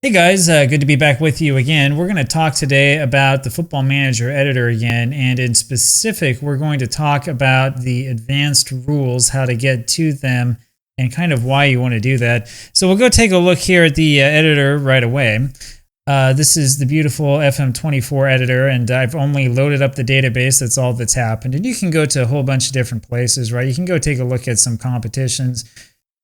Hey guys, good to be back with you again. We're going to talk today about the Football Manager editor again, and in specific, we're going to talk about the advanced rules, how to get to them, and kind of why you want to do that. So we'll go take a look here at the editor right away. This is the beautiful FM24 editor, and I've only loaded up the database. That's all that's happened. And you can go to a whole bunch of different places, right? You can go take a look at some competitions.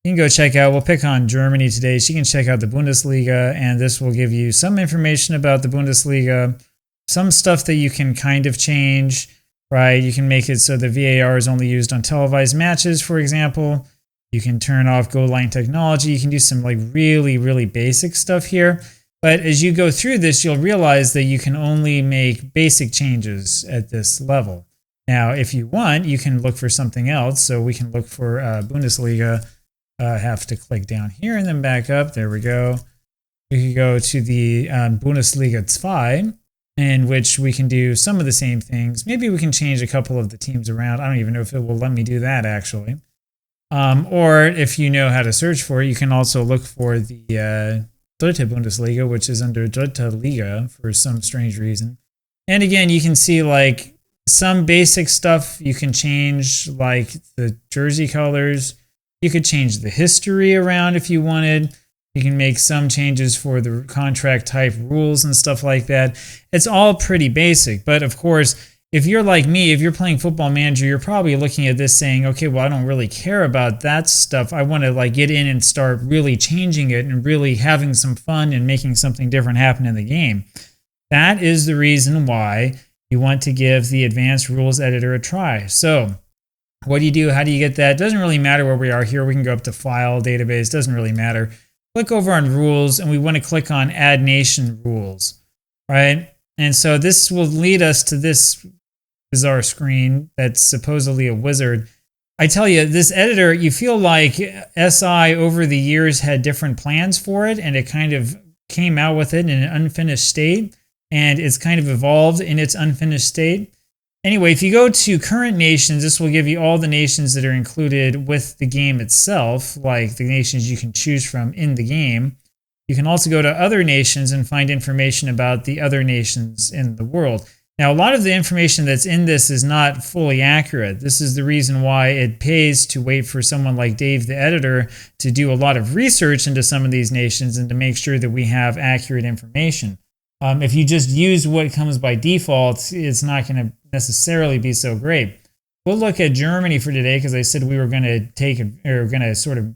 You can go check out, we'll pick on Germany today, so you can check out the Bundesliga, and this will give you some information about the Bundesliga, some stuff that you can kind of change, right? You can make it so the VAR is only used on televised matches, for example. You can turn off goal line technology. You can do some like really basic stuff here. But as you go through this, you'll realize that you can only make basic changes at this level. Now, if you want, you can look for something else. So we can look for Bundesliga. Have to click down here and then back up. There we go. We can go to the Bundesliga 2, in which we can do some of the same things. Maybe we can change a couple of the teams around. I don't even know if it will let me do that, actually. Or if you know how to search for it, you can also look for the Dritte Bundesliga, which is under Dritte Liga for some strange reason. And again, you can see like some basic stuff you can change, like the jersey colors. You could change the history around if you wanted. You can make some changes for the contract type rules and stuff like that. It's all pretty basic. But of course, if you're like me, if you're playing Football Manager, you're probably looking at this saying, okay, well, I don't really care about that stuff. I want to like get in and start really changing it and really having some fun and making something different happen in the game. That is the reason why you want to give the Advanced Rules Editor a try. So what do you do? How do you get that? It doesn't really matter where we are here. We can go up to File, Database. Doesn't really matter. Click over on Rules, and we want to click on Add Nation Rules, right? And so this will lead us to this bizarre screen that's supposedly a wizard. I tell you, this editor, you feel like SI over the years had different plans for it, and it kind of came out with it in an unfinished state, and it's kind of evolved in its unfinished state. Anyway, if you go to current nations, this will give you all the nations that are included with the game itself, like the nations you can choose from in the game. You can also go to other nations and find information about the other nations in the world. Now, a lot of the information that's in this is not fully accurate. This is the reason why it pays to wait for someone like Dave, the editor, to do a lot of research into some of these nations and to make sure that we have accurate information. If you just use what comes by default, it's not going to necessarily be so great. We'll look at Germany for today because I said we were going to sort of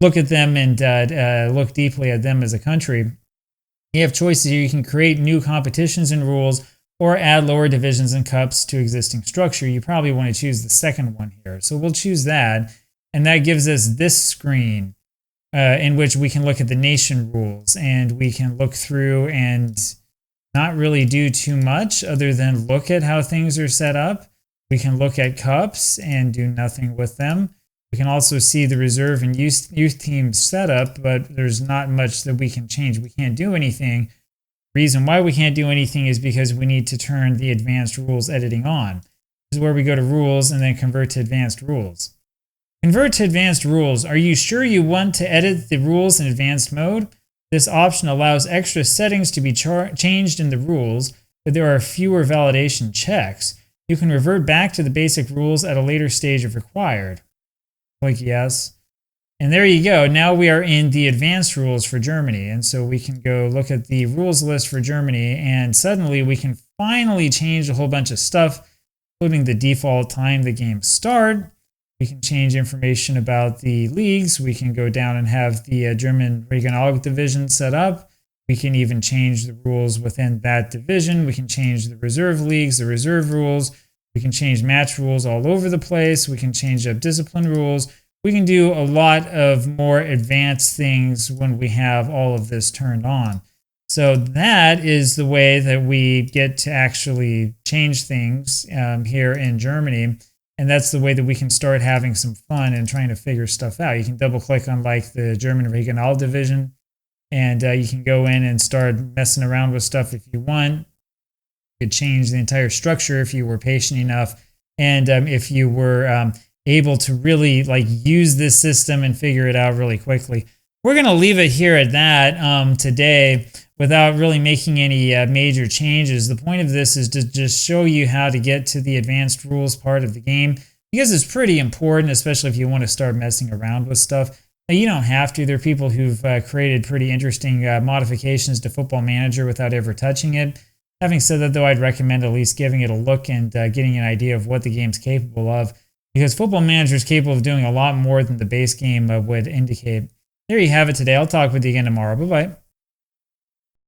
look at them and look deeply at them as a country. You have choices here. You can create new competitions and rules or add lower divisions and cups to existing structure. You probably want to choose the second one here. So we'll choose that, and that gives us this screen in which we can look at the nation rules, and we can look through and not really do too much other than look at how things are set up. We can look at cups and do nothing with them. We can also see the reserve and youth team setup, but there's not much that we can change. We can't do anything. The reason why we can't do anything is because we need to turn the advanced rules editing on. This is where we go to rules and then convert to advanced rules. Convert to advanced rules. Are you sure you want to edit the rules in advanced mode? This option allows extra settings to be changed in the rules, but there are fewer validation checks. You can revert back to the basic rules at a later stage if required. Click yes. And there you go. Now we are in the advanced rules for Germany. And so we can go look at the rules list for Germany, and suddenly we can finally change a whole bunch of stuff, including the default time the games start. We can change information about the leagues. We can go down and have the German Regional division set up. We can even change the rules within that division. We can change the reserve leagues, the reserve rules. We can change match rules all over the place. We can change up discipline rules. We can do a lot of more advanced things when we have all of this turned on. So that is the way that we get to actually change things here in Germany. And that's the way that we can start having some fun and trying to figure stuff out. You can double click on like the German Regional division, and you can go in and start messing around with stuff if you want. You could change the entire structure if you were patient enough, and if you were able to really like use this system and figure it out really quickly. we're going to leave it here at that today without really making any major changes. The point of this is to just show you how to get to the advanced rules part of the game, because it's pretty important, especially if you want to start messing around with stuff. Now, you don't have to. There are people who've created pretty interesting modifications to Football Manager without ever touching it. Having said that, though, I'd recommend at least giving it a look and getting an idea of what the game's capable of, because Football Manager is capable of doing a lot more than the base game would indicate. There you have it today. I'll talk with you again tomorrow. Bye-bye.